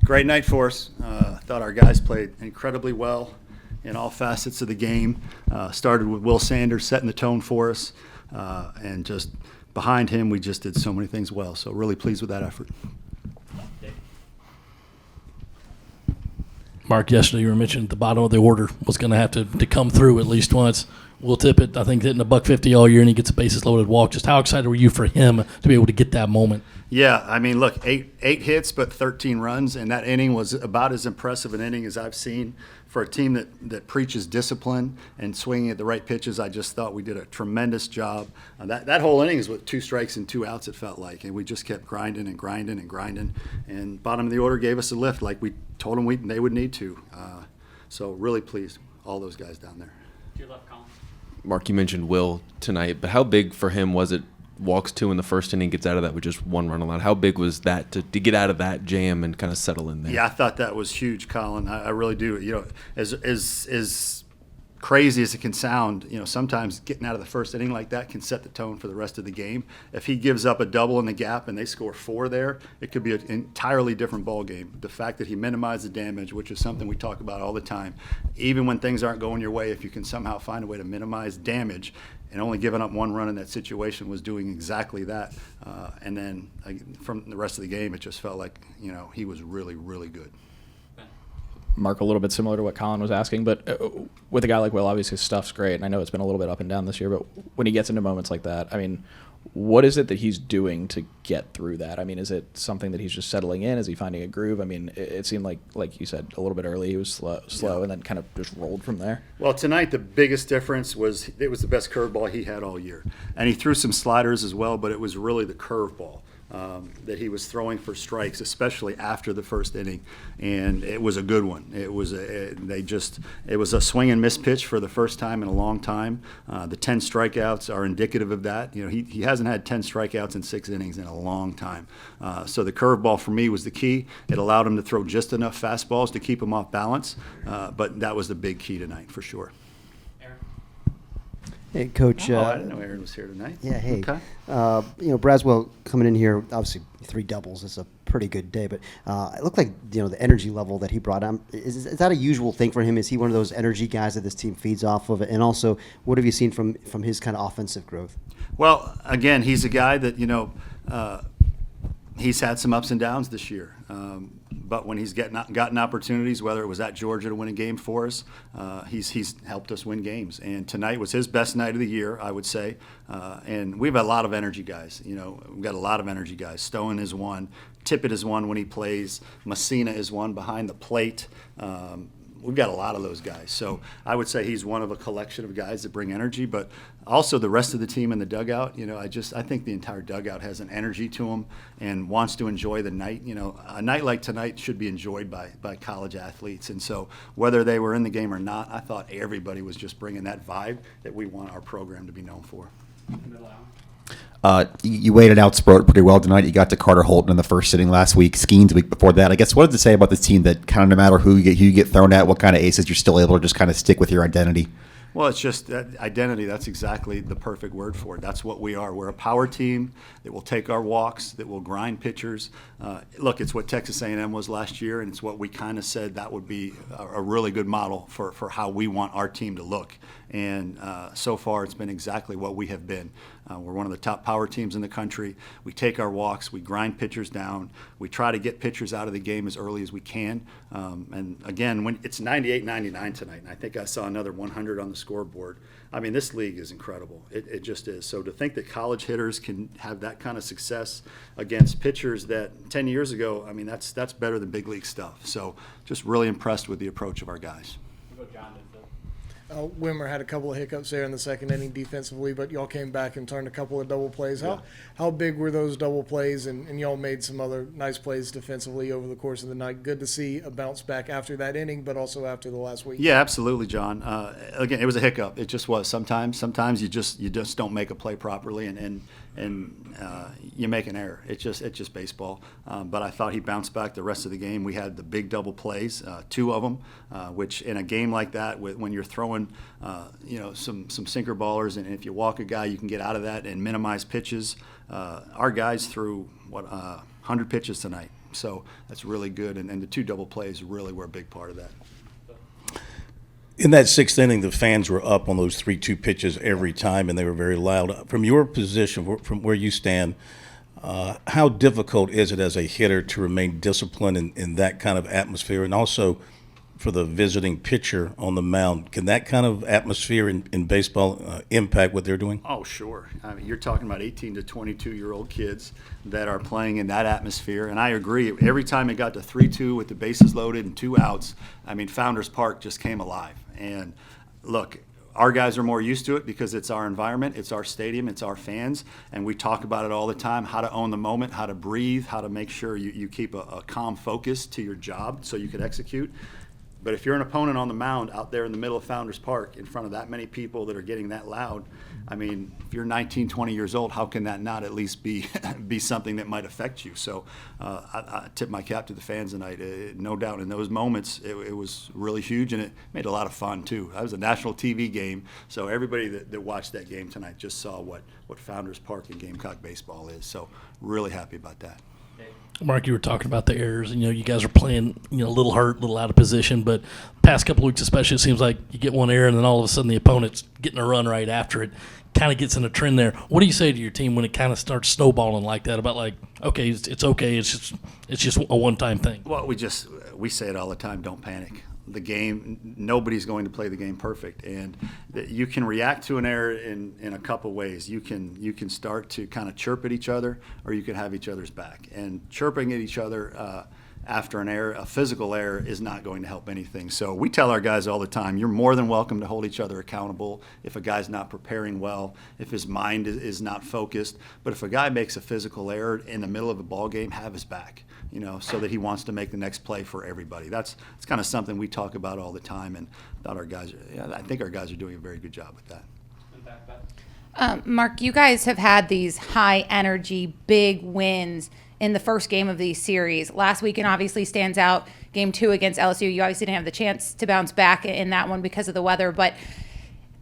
Great night for us. I thought our guys played incredibly well in all facets of the game. Started with Will Sanders setting the tone for us, and just behind him, we just did so many things well. So really pleased with that effort. Mark, yesterday you were mentioning the bottom of the order was going to have to come through at least once. Will Tippett, I think, hitting $150 all year, and he gets a bases-loaded walk. Just how excited were you for him to be able to get that moment? Yeah, I mean, look, eight hits but 13 runs, and that inning was about as impressive an inning as I've seen for a team that preaches discipline and swinging at the right pitches. I just thought we did a tremendous job. That whole inning is with 2 strikes and 2 outs, it felt like, and we just kept grinding and grinding and grinding, and bottom of the order gave us a lift like we told them they would need to. So really pleased, all those guys down there. To your left, Colin. Mark, you mentioned Will tonight, but how big for him was it? Walks 2 in the first inning, gets out of that with just 1 run allowed. How big was that to get out of that jam and kind of settle in there? Yeah, I thought that was huge, Colin. I really do. You know, as crazy as it can sound, you know, sometimes getting out of the first inning like that can set the tone for the rest of the game. If he gives up a double in the gap and they score 4 there, it could be an entirely different ball game. The fact that he minimized the damage, which is something we talk about all the time, even when things aren't going your way, if you can somehow find a way to minimize damage, and only giving up 1 run in that situation was doing exactly that. And then from the rest of the game, it just felt like, you know, he was really, really good. Mark, a little bit similar to what Colin was asking, but with a guy like Will, obviously his stuff's great, and I know it's been a little bit up and down this year, but when he gets into moments like that, I mean, what is it that he's doing to get through that? I mean, is it something that he's just settling in? Is he finding a groove? I mean, it seemed like you said, a little bit early, he was slow yeah. And then kind of just rolled from there. Well, tonight the biggest difference was it was the best curveball he had all year. And he threw some sliders as well, but it was really the curveball that he was throwing for strikes, especially after the first inning, and it was a good one. It was a swing and miss pitch for the first time in a long time. The 10 strikeouts are indicative of that. You know, he hasn't had 10 strikeouts in 6 innings in a long time. So the curveball for me was the key. It allowed him to throw just enough fastballs to keep him off balance, but that was the big key tonight for sure. Hey, Coach. I didn't know Aaron was here tonight. Yeah, hey. Okay. You know, Braswell coming in here, obviously 3 doubles is a pretty good day, but it looked like, you know, the energy level that he brought on, is that a usual thing for him? Is he one of those energy guys that this team feeds off of? And also, what have you seen from his kind of offensive growth? Well, again, he's a guy that, you know, he's had some ups and downs this year. But when he's gotten opportunities, whether it was at Georgia to win a game for us, he's helped us win games. And tonight was his best night of the year, I would say. And we have a lot of energy guys. You know, we've got a lot of energy guys. Stone is one. Tippett is one when he plays. Messina is one behind the plate. We've got a lot of those guys. So I would say he's one of a collection of guys that bring energy, but also the rest of the team in the dugout, you know, I think the entire dugout has an energy to them and wants to enjoy the night. You know, a night like tonight should be enjoyed by college athletes. And so whether they were in the game or not, I thought everybody was just bringing that vibe that we want our program to be known for. You waited out Sprott pretty well tonight. You got to Carter Holton in the first inning last week, Skeens the week before that. I guess what does it say about this team that kind of no matter who you get thrown at, what kind of aces, you're still able to just kind of stick with your identity? Well, it's just that identity. That's exactly the perfect word for it. That's what we are. We're a power team that will take our walks, that will grind pitchers. Look, it's what Texas A&M was last year, and it's what we kind of said that would be a really good model for how we want our team to look. And so far, it's been exactly what we have been. We're one of the top power teams in the country. We take our walks. We grind pitchers down. We try to get pitchers out of the game as early as we can. And again, when it's 98-99 tonight, and I think I saw another 100 on the scoreboard. I mean, this league is incredible. It just is. So to think that college hitters can have that kind of success against pitchers that 10 years ago, I mean, that's better than big league stuff. So just really impressed with the approach of our guys. Wimmer had a couple of hiccups there in the second inning defensively, but y'all came back and turned a couple of double plays. How big were those double plays, and y'all made some other nice plays defensively over the course of the night? Good to see a bounce back after that inning, but also after the last week. Yeah, absolutely, John. Again, it was a hiccup. It just was. Sometimes you just don't make a play properly, and you make an error. It's just baseball. But I thought he bounced back the rest of the game. We had the big double plays, 2 of them, which in a game like that, when you're throwing, some sinker ballers, and if you walk a guy, you can get out of that and minimize pitches. Our guys threw 100 pitches tonight. So that's really good, and the 2 double plays really were a big part of that. In that 6th inning, the fans were up on those 3-2 pitches every time, and they were very loud. From your position, from where you stand, how difficult is it as a hitter to remain disciplined in that kind of atmosphere? And also for the visiting pitcher on the mound, can that kind of atmosphere in baseball impact what they're doing? Oh, sure. I mean, you're talking about 18 to 22-year-old kids that are playing in that atmosphere, and I agree. Every time it got to 3-2 with the bases loaded and 2 outs, I mean, Founders Park just came alive. And look, our guys are more used to it because it's our environment, it's our stadium, it's our fans, and we talk about it all the time, how to own the moment, how to breathe, how to make sure you keep a calm focus to your job so you can execute. But if you're an opponent on the mound out there in the middle of Founders Park in front of that many people that are getting that loud, I mean, if you're 19, 20 years old, how can that not at least be something that might affect you? So I tip my cap to the fans tonight. No doubt in those moments, it was really huge, and it made a lot of fun, too. That was a national TV game, so everybody that watched that game tonight just saw what Founders Park and Gamecock baseball is. So really happy about that. Mark, you were talking about the errors, and you guys are playing, a little hurt, a little out of position. But past couple of weeks, especially, it seems like you get one error, and then all of a sudden the opponent's getting a run right after it. Kind of gets in a trend there. What do you say to your team when it kind of starts snowballing like that? About okay, it's okay, it's just a one-time thing. Well, we say it all the time. Don't panic. The game, nobody's going to play the game perfect, and you can react to an error in a couple ways. You can start to kind of chirp at each other, or you can have each other's back. And chirping at each other after an error, a physical error, is not going to help anything. So we tell our guys all the time, you're more than welcome to hold each other accountable if a guy's not preparing well, if his mind is not focused. But if a guy makes a physical error in the middle of a ball game, have his back, so that he wants to make the next play for everybody. It's kind of something we talk about all the time, and I think our guys are doing a very good job with that. Mark, you guys have had these high energy, big wins in the first game of these series. Last weekend obviously stands out. Game 2 against LSU, you obviously didn't have the chance to bounce back in that one because of the weather, but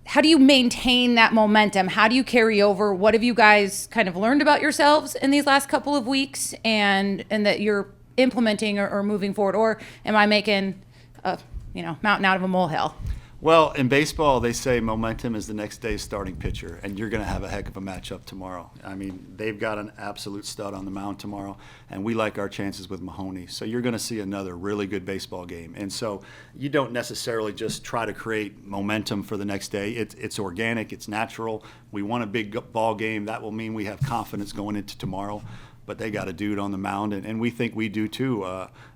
how do you maintain that momentum? How do you carry over? What have you guys kind of learned about yourselves in these last couple of weeks and that you're implementing or moving forward? Or am I making a mountain out of a molehill? Well, in baseball, they say momentum is the next day's starting pitcher, and you're going to have a heck of a matchup tomorrow. I mean, they've got an absolute stud on the mound tomorrow, and we like our chances with Mahoney. So you're going to see another really good baseball game. And so you don't necessarily just try to create momentum for the next day. It's organic. It's natural. We won a big ball game. That will mean we have confidence going into tomorrow. But they got a dude on the mound, and we think we do too.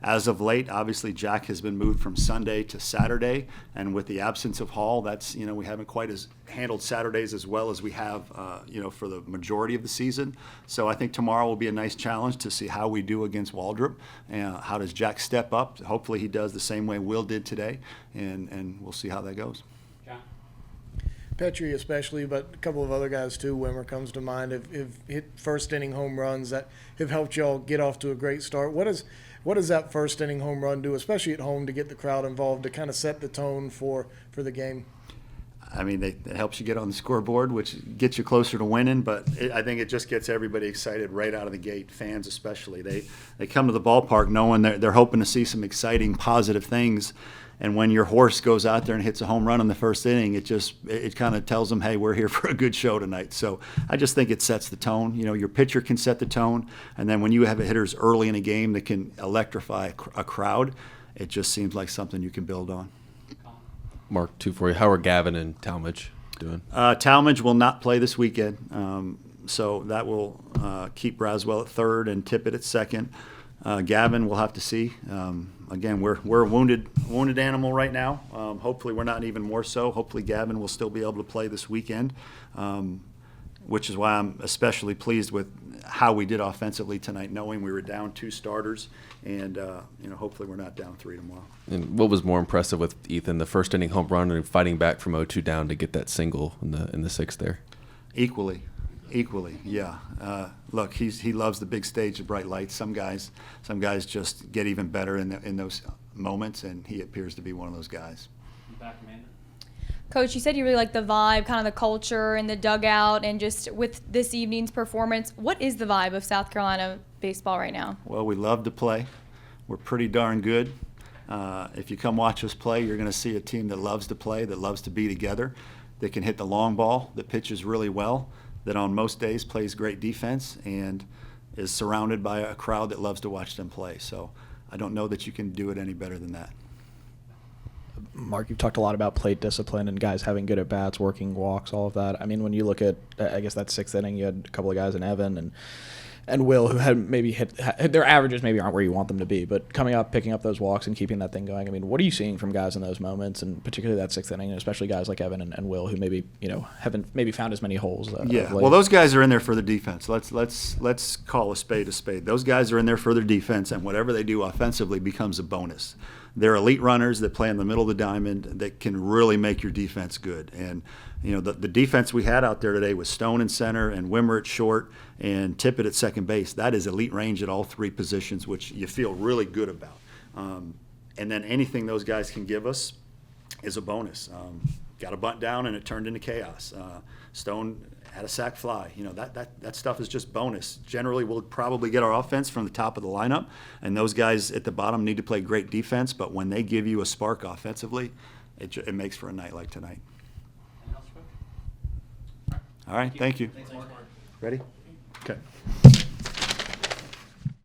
As of late, obviously, Jack has been moved from Sunday to Saturday, and with the absence of Hall, that's we haven't quite handled Saturdays as well as we have for the majority of the season. So I think tomorrow will be a nice challenge to see how we do against Waldrop. How does Jack step up? Hopefully, he does the same way Will did today, and we'll see how that goes. Petrie especially, but a couple of other guys too. Wimmer comes to mind. Have hit first inning home runs that have helped y'all get off to a great start. What does that first inning home run do, especially at home, to get the crowd involved, to kind of set the tone for the game? I mean, it helps you get on the scoreboard, which gets you closer to winning, but I think it just gets everybody excited right out of the gate, fans especially. They come to the ballpark knowing they're hoping to see some exciting, positive things. And when your horse goes out there and hits a home run in the first inning, it kind of tells them, hey, we're here for a good show tonight. So I just think it sets the tone. Your pitcher can set the tone, and then when you have hitters early in a game that can electrify a crowd, it just seems like something you can build on. Mark, 2 for you. How are Gavin and Talmadge doing? Talmadge will not play this weekend, so that will keep Braswell at third and Tippett at second. Gavin, we'll have to see. Again, we're a wounded animal right now. Hopefully we're not even more so. Hopefully Gavin will still be able to play this weekend, which is why I'm especially pleased with how we did offensively tonight, knowing we were down 2 starters, and hopefully we're not down 3 tomorrow. And what was more impressive with Ethan, the first inning home run and fighting back from 0-2 down to get that single in the 6th there? Equally, yeah. Look, he loves the big stage, the bright lights. Some guys just get even better in those moments, and he appears to be one of those guys. Coach, you said you really like the vibe, kind of the culture and the dugout, and just with this evening's performance, what is the vibe of South Carolina baseball right now? Well, we love to play. We're pretty darn good. If you come watch us play, you're going to see a team that loves to play, that loves to be together, that can hit the long ball, that pitches really well, that on most days plays great defense, and is surrounded by a crowd that loves to watch them play. So I don't know that you can do it any better than that. Mark, you've talked a lot about plate discipline and guys having good at-bats, working walks, all of that. I mean, when you look at, I guess, that sixth inning, you had a couple of guys in Evan and Will who had maybe hit their averages maybe aren't where you want them to be, but coming up, picking up those walks and keeping that thing going. I mean, what are you seeing from guys in those moments, and particularly that sixth inning, and especially guys like Evan and Will who maybe haven't maybe found as many holes? Yeah, of late? well, those guys are in there for the defense. Let's call a spade a spade. Those guys are in there for their defense, and whatever they do offensively becomes a bonus. They're elite runners that play in the middle of the diamond that can really make your defense good. And the defense we had out there today was Stone in center and Wimmer at short and Tippett at second base. That is elite range at all three positions, which you feel really good about. And then anything those guys can give us is a bonus. Got a bunt down and it turned into chaos. Stone had a sac fly. That stuff is just bonus. Generally, we'll probably get our offense from the top of the lineup, and those guys at the bottom need to play great defense, but when they give you a spark offensively, it makes for a night like tonight. All right, thank you. Ready? Okay.